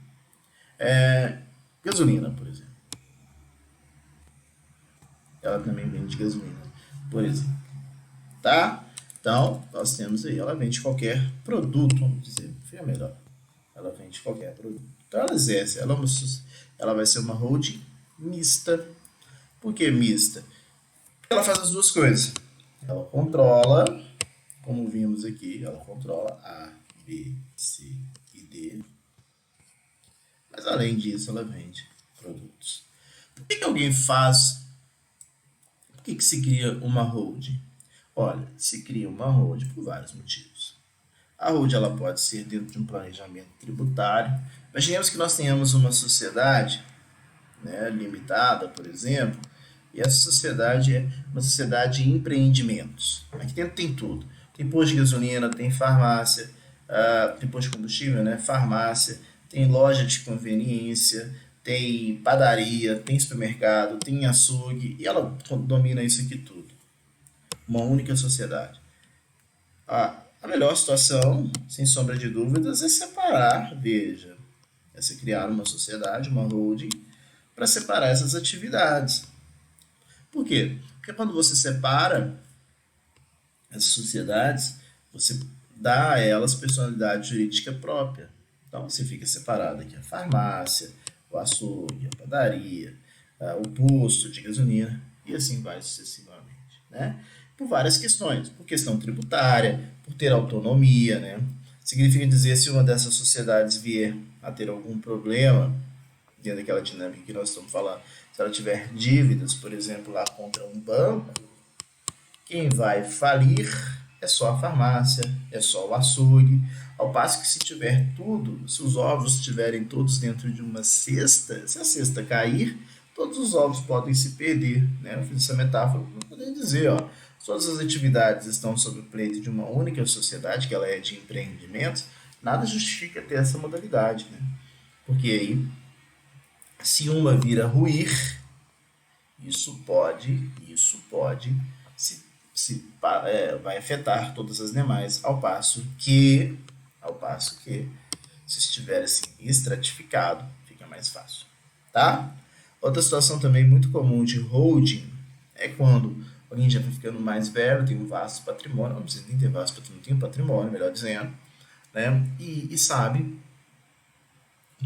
A: gasolina, por exemplo. Ela também vende gasolina, por exemplo. Tá? Então, nós temos aí, ela vende qualquer produto, vamos dizer, fica melhor. Ela vende qualquer produto. Então, ela exerce, ela vai ser uma holding mista. Por que mista? Porque ela faz as duas coisas. Ela controla, como vimos aqui, ela controla A, B, C e D. Mas, além disso, ela vende produtos. Por que alguém faz? Por que se cria uma holding? Olha, se cria uma holding por vários motivos. A holding ela pode ser dentro de um planejamento tributário. Imaginemos que nós tenhamos uma sociedade, né, limitada, por exemplo, e essa sociedade é uma sociedade de empreendimentos. Aqui dentro tem tudo. Tem posto de gasolina, tem farmácia, tem posto de combustível, né, farmácia, tem loja de conveniência, tem padaria, tem supermercado, tem açougue, e ela domina isso aqui tudo. Uma única sociedade. A melhor situação, sem sombra de dúvidas, é separar, veja, é se criar uma sociedade, uma holding, para separar essas atividades. Por quê? Porque quando você separa essas sociedades, você dá a elas personalidade jurídica própria. Então você fica separado aqui a farmácia, o açougue, a padaria, o posto de gasolina e assim vai sucessivamente, né? Por várias questões, por questão tributária, por ter autonomia, né? Significa dizer se uma dessas sociedades vier a ter algum problema dentro daquela dinâmica que nós estamos falando, se ela tiver dívidas, por exemplo, lá contra um banco, quem vai falir é só a farmácia, é só o açougue. Ao passo que se tiver tudo, se os ovos estiverem todos dentro de uma cesta, se a cesta cair, todos os ovos podem se perder. Né? Eu fiz essa metáfora para poder dizer, ó, todas as atividades estão sob o pleito de uma única sociedade, que ela é de empreendimentos, nada justifica ter essa modalidade. Né? Porque aí, se uma vir a ruir, isso pode vai afetar todas as demais, ao passo que se estiver assim estratificado, fica mais fácil, tá? Outra situação também muito comum de holding é quando alguém já está ficando mais velho, tem um vasto patrimônio, não precisa nem ter vasto patrimônio, tem um patrimônio, melhor dizendo, né? E sabe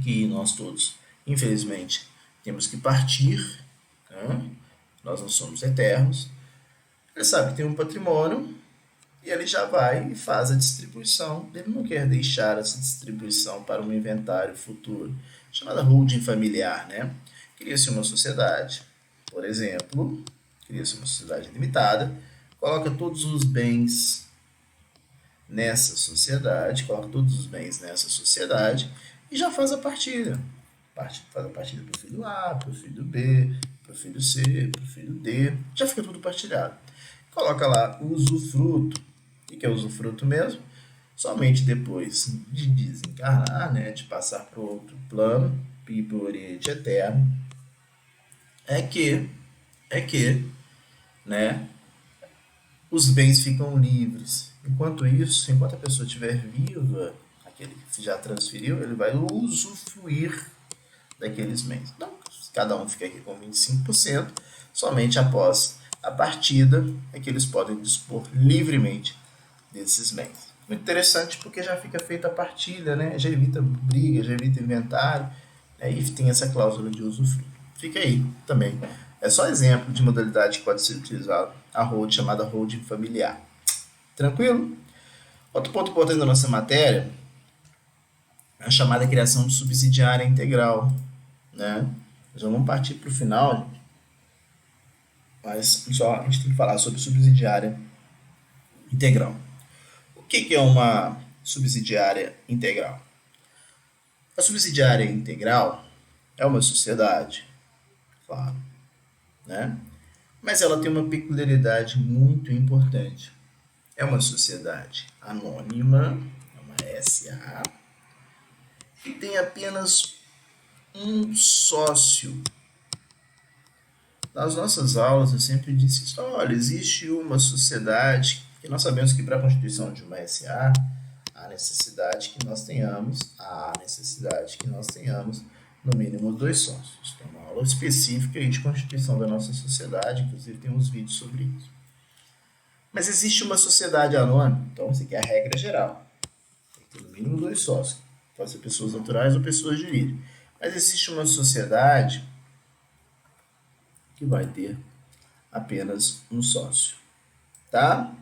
A: que nós todos, infelizmente, temos que partir, né? Nós não somos eternos. Ele sabe que tem um patrimônio e ele já vai e faz a distribuição. Ele não quer deixar essa distribuição para um inventário futuro, chamada holding familiar, né? Cria-se uma sociedade, por exemplo, cria-se uma sociedade limitada, coloca todos os bens nessa sociedade, coloca todos os bens nessa sociedade e já faz a partilha. Faz a partilha para o filho A, para o filho B, para o filho C, para o filho D, já fica tudo partilhado. Coloca lá o usufruto. O que é usufruto mesmo? Somente depois de desencarnar, né, de passar para outro plano, e para o Oriente Eterno, é que, né, os bens ficam livres. Enquanto isso, enquanto a pessoa estiver viva, aquele que já transferiu, ele vai usufruir daqueles bens. Então, cada um fica aqui com 25%, somente após a partida é que eles podem dispor livremente desses bens. Muito interessante porque já fica feita a partilha, né? Já evita briga, já evita inventário, né? E tem essa cláusula de usufruto. Fica aí também. É só exemplo de modalidade que pode ser utilizada a holding, chamada holding familiar. Tranquilo? Outro ponto importante da nossa matéria é a chamada criação de subsidiária integral, né? Já vamos partir para o final, mas só a gente tem que falar sobre subsidiária integral. O que é uma subsidiária integral? A subsidiária integral é uma sociedade, claro, né? Mas ela tem uma peculiaridade muito importante. É uma sociedade anônima, é uma SA, que tem apenas um sócio. Nas nossas aulas eu sempre disse isso, olha, existe uma sociedade, que nós sabemos que para a constituição de uma SA, há necessidade que nós tenhamos no mínimo 2 sócios. Tem uma aula específica aí de constituição da nossa sociedade, inclusive tem uns vídeos sobre isso. Mas existe uma sociedade anônima, então isso aqui é a regra geral. Tem que ter no mínimo 2 sócios. Pode ser pessoas naturais ou pessoas jurídicas. Mas existe uma sociedade que vai ter apenas um sócio, tá?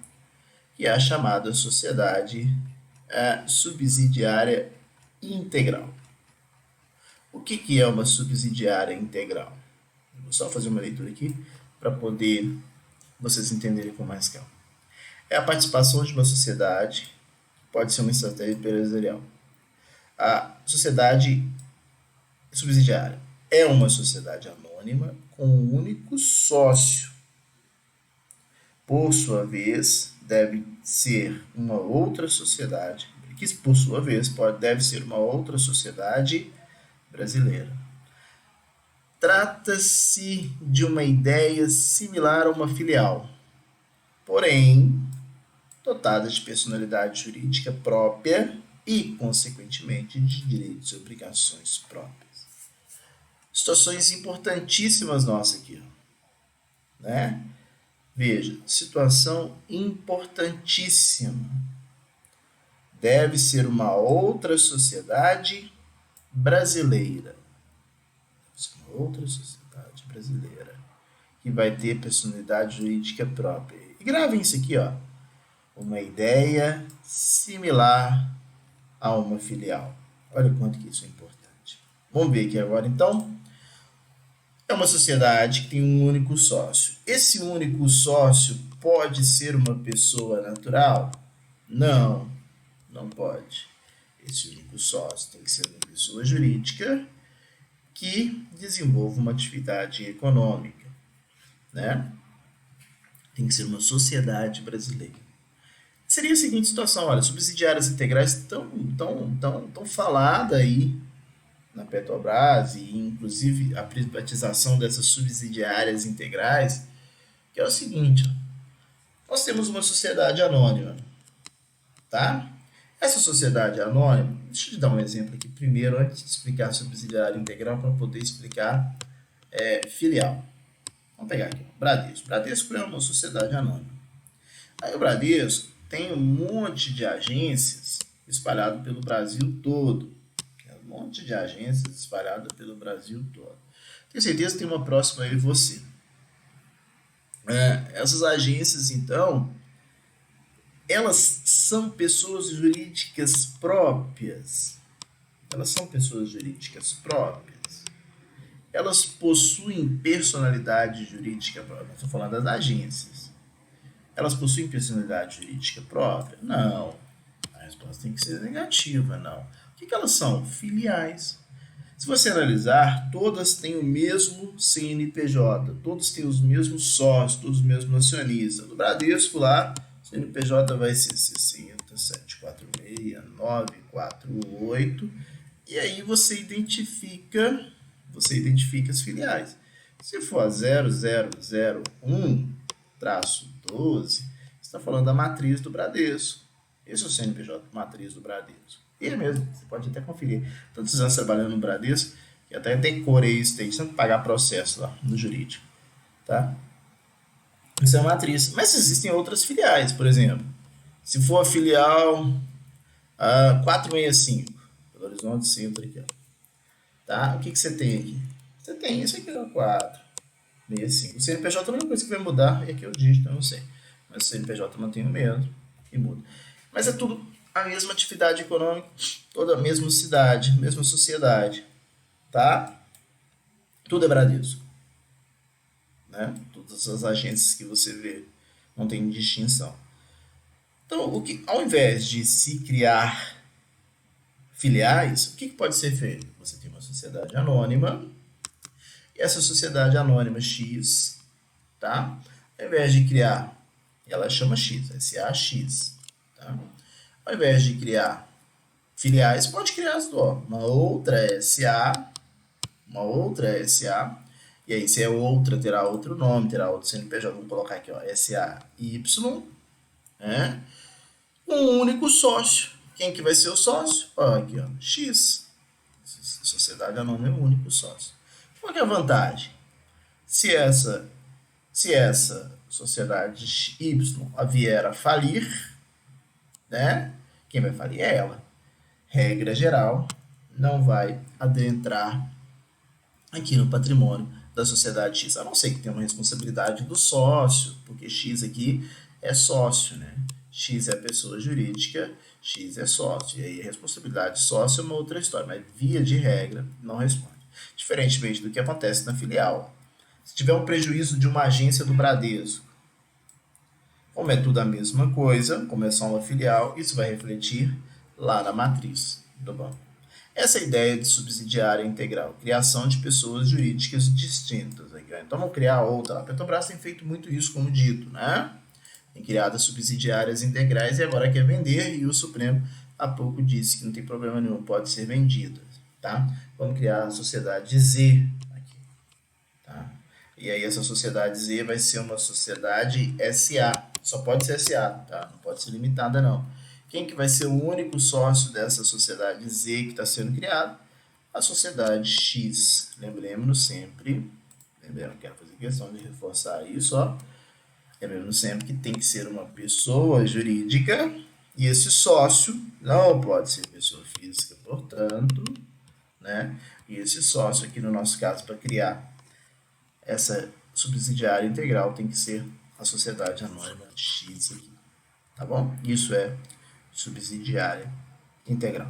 A: Que é a chamada sociedade subsidiária integral. O que é uma subsidiária integral? Vou só fazer uma leitura aqui para poder vocês entenderem com mais calma. É a participação de uma sociedade pode ser uma estratégia empresarial. A sociedade subsidiária é uma sociedade anônima com um único sócio. Por sua vez, deve ser uma outra sociedade, que por sua vez deve ser uma outra sociedade brasileira. Trata-se de uma ideia similar a uma filial, porém dotada de personalidade jurídica própria e, consequentemente, de direitos e obrigações próprias. Situações importantíssimas nossas aqui, né? Veja, situação importantíssima. Deve ser uma outra sociedade brasileira. Uma outra sociedade brasileira que vai ter personalidade jurídica própria. E gravem isso aqui, ó. Uma ideia similar a uma filial. Olha quanto que isso é importante. Vamos ver aqui agora, então. É uma sociedade que tem um único sócio. Esse único sócio pode ser uma pessoa natural? Não, não pode. Esse único sócio tem que ser uma pessoa jurídica que desenvolva uma atividade econômica, né? Tem que ser uma sociedade brasileira. Seria a seguinte situação, olha, subsidiárias integrais tão falada aí na Petrobras e inclusive a privatização dessas subsidiárias integrais, que é o seguinte, nós temos uma sociedade anônima, tá? Essa sociedade anônima, deixa eu te dar um exemplo aqui primeiro, antes de explicar subsidiária integral, para poder explicar filial. Vamos pegar aqui, Bradesco. Bradesco é uma sociedade anônima. Aí o Bradesco tem um monte de agências espalhado pelo Brasil todo. Um monte de agências espalhadas pelo Brasil todo. Tenho certeza que tem uma próxima aí você. Essas agências, então, elas são pessoas jurídicas próprias. Elas são pessoas jurídicas próprias. Elas possuem personalidade jurídica própria. Estou falando das agências. Elas possuem personalidade jurídica própria? Não. A resposta tem que ser negativa, não. O que elas são? Filiais. Se você analisar, todas têm o mesmo CNPJ, todos têm os mesmos sócios, todos os mesmos acionistas. No Bradesco lá, o CNPJ vai ser 60-746-948, e aí você identifica as filiais. Se for 0001-12, você está falando da matriz do Bradesco. Esse é o CNPJ matriz do Bradesco. E é mesmo, você pode até conferir. Tantos anos trabalhando no Bradesco, que até decorei isso, tem que pagar processo lá no jurídico. Tá? Isso é a matriz. Mas existem outras filiais, por exemplo. Se for a filial 465, Belo Horizonte Centro aqui, ó. Tá? O que você tem aqui? Você tem isso aqui, ó, 465. O CNPJ é a única coisa que vai mudar, e aqui eu dígito, eu não sei. Mas o CNPJ mantém o mesmo e muda. Mas é tudo a mesma atividade econômica, toda a mesma cidade, mesma sociedade, tá? Tudo é Bradesco, né? Todas as agências que você vê não tem distinção. Então, ao invés de se criar filiais, o que pode ser feito? Você tem uma sociedade anônima, e essa sociedade anônima X, tá? Ao invés de criar, ela chama X, SAX, tá? Ao invés de criar filiais, pode criar as duas. Uma outra SA, e aí se é outra, terá outro nome, terá outro CNPJ. Vamos colocar aqui, ó, SAY, né? Um único sócio. Quem que vai ser o sócio? Ó, aqui, ó, X. Sociedade anônima é um único sócio. Qual que é a vantagem? Se essa sociedade Y vier a falir, né? Quem vai falir é ela. Regra geral, não vai adentrar aqui no patrimônio da sociedade X, a não ser que tenha uma responsabilidade do sócio, porque X aqui é sócio, né? X é pessoa jurídica, X é sócio. E aí a responsabilidade de sócio é uma outra história, mas via de regra não responde. Diferentemente do que acontece na filial. Se tiver um prejuízo de uma agência do Bradesco, Como é tudo a mesma coisa, como é só uma filial, isso vai refletir lá na matriz do banco. Essa é a ideia de subsidiária integral, criação de pessoas jurídicas distintas. Então vamos criar outra. A Petrobras tem feito muito isso, como dito, né? Tem criado as subsidiárias integrais e agora quer vender, e o Supremo há pouco disse que não tem problema nenhum, pode ser vendida. Tá? Vamos criar a sociedade Z aqui. Tá? E aí essa sociedade Z vai ser uma sociedade SA. Só pode ser SA, tá? Não pode ser limitada, não. Quem que vai ser o único sócio dessa sociedade Z que está sendo criada? A sociedade X. Lembremos sempre, quero fazer questão de reforçar isso, ó. Lembremos sempre que tem que ser uma pessoa jurídica e esse sócio não pode ser pessoa física, portanto, né? E esse sócio aqui no nosso caso para criar essa subsidiária integral tem que ser a sociedade anônima X aqui, tá bom? Isso é subsidiária integral.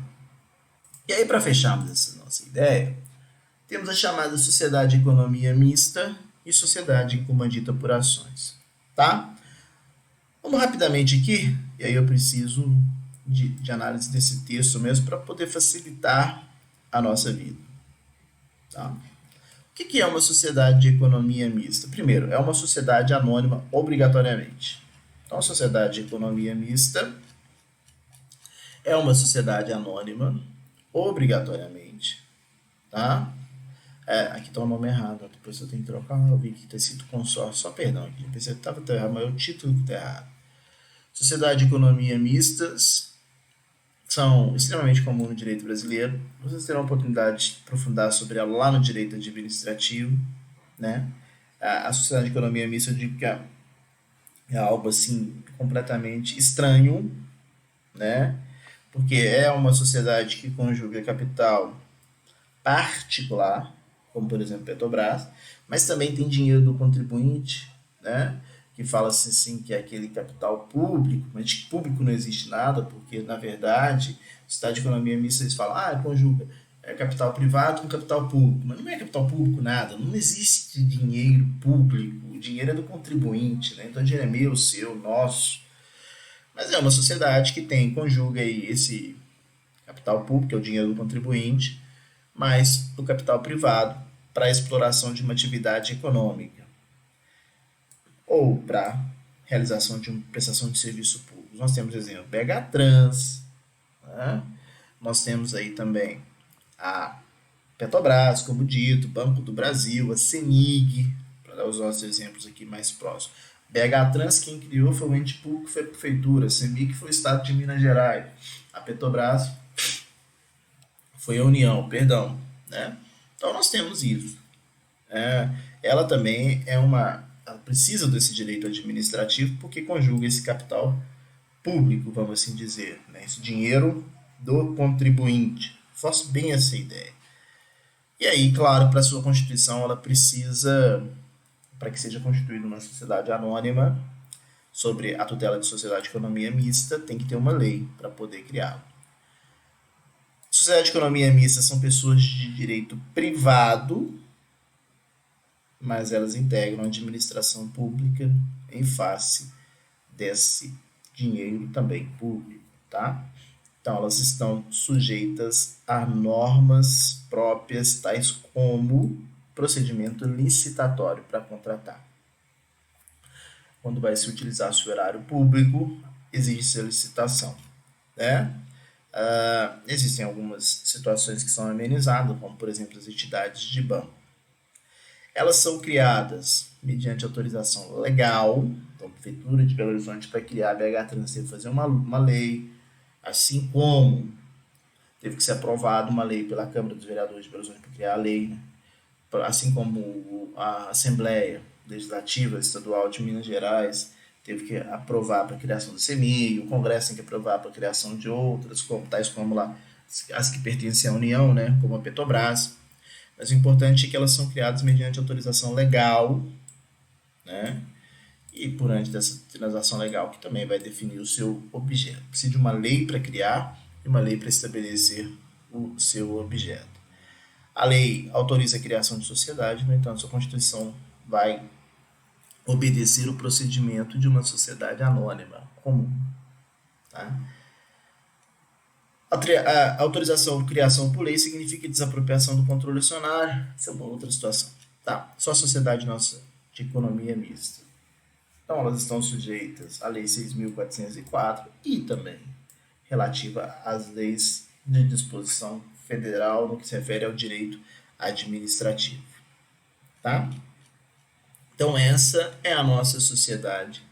A: E aí, para fecharmos essa nossa ideia, temos a chamada sociedade de economia mista e sociedade em comandita por ações, tá? Vamos rapidamente aqui, e aí eu preciso de análise desse texto mesmo para poder facilitar a nossa vida, tá? O que é uma sociedade de economia mista? Primeiro, é uma sociedade anônima obrigatoriamente. Então, a sociedade de economia mista é uma sociedade anônima obrigatoriamente, tá? Aqui está o nome errado, depois eu tenho que trocar, eu vi que está escrito consórcio, só perdão, aqui, eu pensei que estava errado, mas é o título que está errado. Sociedade de economia mistas são extremamente comuns no direito brasileiro. Vocês terão a oportunidade de aprofundar sobre ela lá no direito administrativo, né? A sociedade de economia mista, eu digo que é algo assim completamente estranho, né? Porque é uma sociedade que conjuga capital particular, como por exemplo Petrobras, mas também tem dinheiro do contribuinte, né? Que fala-se assim que é aquele capital público, mas de público não existe nada, porque na verdade, sociedade de economia mista, eles falam, conjuga capital privado com capital público, mas não é capital público nada, não existe dinheiro público, o dinheiro é do contribuinte, né? Então o dinheiro é meu, seu, nosso, mas é uma sociedade que conjuga aí esse capital público, que é o dinheiro do contribuinte, mais o capital privado para a exploração de uma atividade econômica ou para realização de uma prestação de serviço público. Nós temos, por exemplo, BH Trans, né? Nós temos aí também a Petrobras, como dito, Banco do Brasil, a CENIG, para dar os nossos exemplos aqui mais próximos. BH Trans, quem criou foi o ente público, foi a prefeitura, a CEMIG foi o estado de Minas Gerais, a Petrobras foi a União, perdão, né? Então nós temos isso. Ela também ela precisa desse direito administrativo porque conjuga esse capital público, vamos assim dizer, né? Esse dinheiro do contribuinte. Faço bem essa ideia. E aí, claro, para sua constituição, ela precisa, para que seja constituída uma sociedade anônima sobre a tutela de sociedade de economia mista, tem que ter uma lei para poder criá-la. Sociedade de economia mista são pessoas de direito privado, mas elas integram a administração pública em face desse dinheiro também público, tá? Então, elas estão sujeitas a normas próprias, tais como procedimento licitatório para contratar. Quando vai se utilizar o horário público, existe a licitação, né? Existem algumas situações que são amenizadas, como, por exemplo, as entidades de banco. Elas são criadas mediante autorização legal, então a Prefeitura de Belo Horizonte, para criar a BH Trans, teve que fazer uma lei, assim como teve que ser aprovada uma lei pela Câmara dos Vereadores de Belo Horizonte para criar a lei, né? Assim como a Assembleia Legislativa Estadual de Minas Gerais teve que aprovar para a criação do CEMIG, o Congresso tem que aprovar para a criação de outras, tais como lá as que pertencem à União, né, como a Petrobras. Mas o importante é que elas são criadas mediante autorização legal, né, e por antes dessa autorização legal, que também vai definir o seu objeto. Precisa de uma lei para criar e uma lei para estabelecer o seu objeto. A lei autoriza a criação de sociedade, no entanto, sua Constituição vai obedecer o procedimento de uma sociedade anônima comum. Tá? A autorização de criação por lei significa desapropriação do controle acionário. Isso é uma outra situação. Tá? Só a sociedade nossa de economia mista. Então, elas estão sujeitas à Lei 6.404 e também relativa às leis de disposição federal no que se refere ao direito administrativo. Tá? Então, essa é a nossa sociedade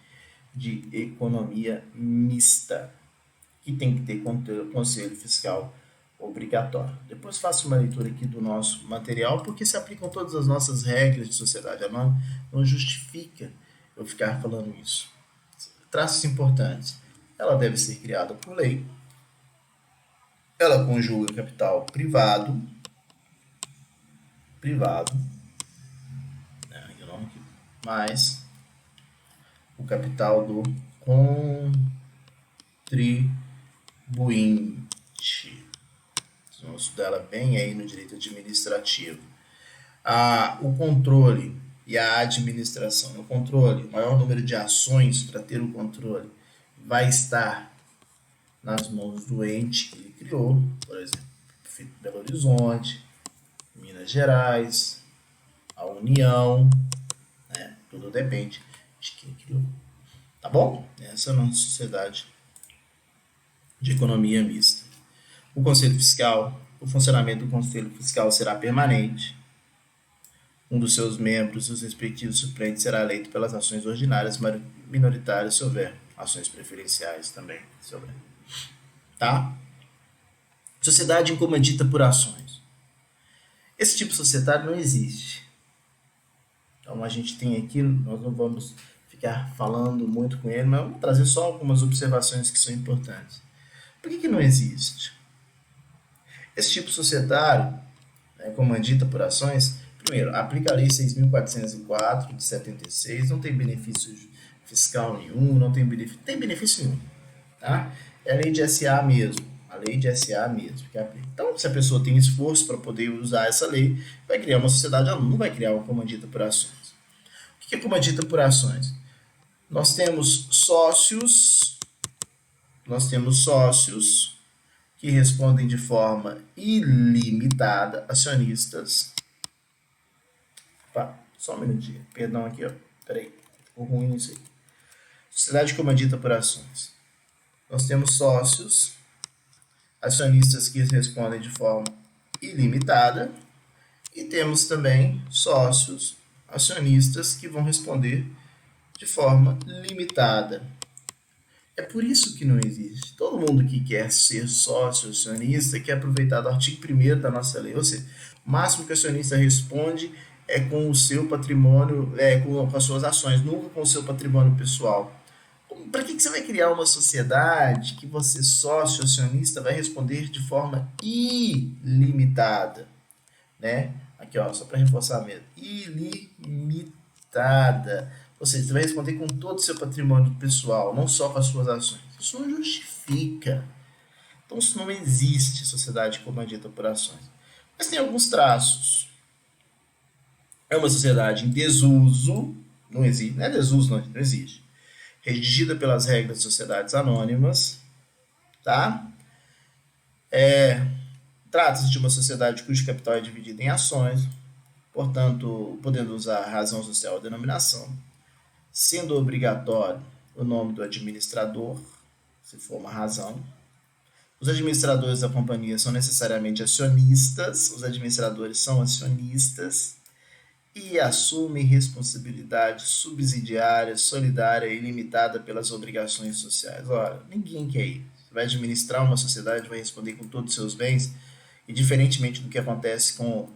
A: de economia mista, que tem que ter conselho fiscal obrigatório. Depois faço uma leitura aqui do nosso material, porque se aplicam todas as nossas regras de sociedade anônima, não justifica eu ficar falando isso. Traços importantes. Ela deve ser criada por lei. Ela conjuga capital privado, né, mais o capital do contribuinte. Vamos estudar ela bem aí no direito administrativo. O controle e a administração. O controle, o maior número de ações para ter o controle vai estar nas mãos do ente que ele criou, por exemplo, Belo Horizonte, Minas Gerais, a União, né? Tudo depende de quem criou. Tá bom? Essa é a nossa sociedade de economia mista. O Conselho Fiscal, o funcionamento do Conselho Fiscal será permanente. Um dos seus membros, os respectivos suplentes, será eleito pelas ações ordinárias minoritárias, se houver ações preferenciais também, se houver. Tá? Sociedade incomandita por ações. Esse tipo societário não existe. Então a gente tem aqui, nós não vamos ficar falando muito com ele, mas vamos trazer só algumas observações que são importantes. Por que não existe? Esse tipo societário, né, comandita por ações, primeiro, aplica a Lei 6.404 de 76, não tem benefício fiscal nenhum, não tem benefício nenhum. Tá? É a lei de SA mesmo, a lei de SA mesmo que aplica. Então, se a pessoa tem esforço para poder usar essa lei, vai criar uma sociedade, ela não vai criar uma comandita por ações. O que é comandita por ações? Nós temos sócios que respondem de forma ilimitada, acionistas. Só um minutinho, perdão aqui, ó. Peraí, ficou ruim isso aí. Sociedade comandita por ações. Nós temos sócios, acionistas que respondem de forma ilimitada, e temos também sócios, acionistas que vão responder de forma limitada. É por isso que não existe. Todo mundo que quer ser sócio, acionista, quer aproveitar do artigo 1º da nossa lei. Ou seja, o máximo que o acionista responde é com o seu patrimônio, com as suas ações, nunca com o seu patrimônio pessoal. Para que você vai criar uma sociedade que você, sócio, acionista, vai responder de forma ilimitada? Né? Aqui, ó, só para reforçar mesmo. Ilimitada. Ou seja, você vai responder com todo o seu patrimônio pessoal, não só com as suas ações. Isso não justifica. Então, isso não existe, sociedade comandita por ações. Mas tem alguns traços. É uma sociedade em desuso, não existe, não é desuso, não existe. Redigida pelas regras de sociedades anônimas, tá? Trata-se de uma sociedade cujo capital é dividido em ações, portanto, podendo usar a razão social a denominação, sendo obrigatório o nome do administrador, se for uma razão. Os administradores da companhia são necessariamente acionistas, os administradores são acionistas e assumem responsabilidade subsidiária, solidária e limitada pelas obrigações sociais. Ora, ninguém quer isso. Você vai administrar uma sociedade, vai responder com todos os seus bens, e diferentemente do que acontece com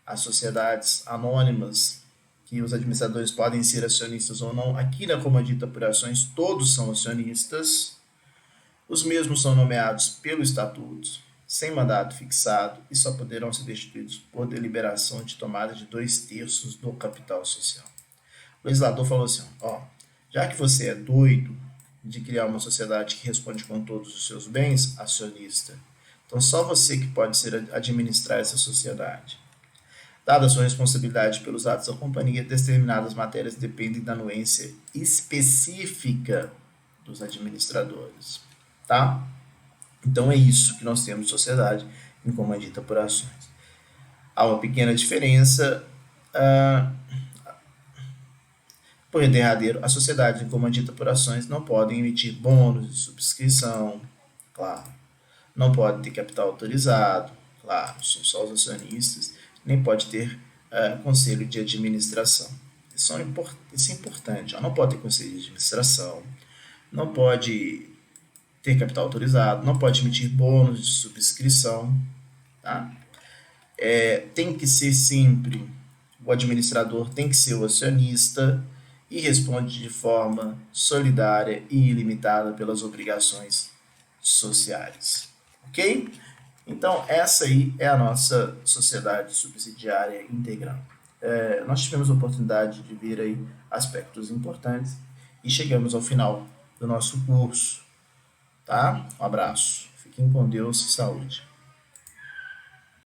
A: as sociedades anônimas, que os administradores podem ser acionistas ou não, aqui na comandita por ações todos são acionistas, os mesmos são nomeados pelo estatuto, sem mandato fixado, e só poderão ser destituídos por deliberação de tomada de 2/3 do capital social. O legislador falou assim, ó, já que você é doido de criar uma sociedade que responde com todos os seus bens, acionista, então só você que pode administrar essa sociedade. Dada a sua responsabilidade pelos atos da companhia, determinadas matérias dependem da anuência específica dos administradores, tá? Então é isso que nós temos de sociedade em comandita por ações. Há uma pequena diferença. Por derradeiro, a sociedade em comandita por ações não podem emitir bônus de subscrição, claro. Não pode ter capital autorizado, claro, são só os acionistas, nem pode ter conselho de administração. Isso é importante. Não pode ter conselho de administração, não pode ter capital autorizado, não pode emitir bônus de subscrição. Tá? Tem que ser sempre, o administrador tem que ser o acionista e responde de forma solidária e ilimitada pelas obrigações sociais. Ok? Então, essa aí é a nossa sociedade subsidiária integral. Nós tivemos a oportunidade de ver aí aspectos importantes e chegamos ao final do nosso curso. Tá? Um abraço. Fiquem com Deus e saúde.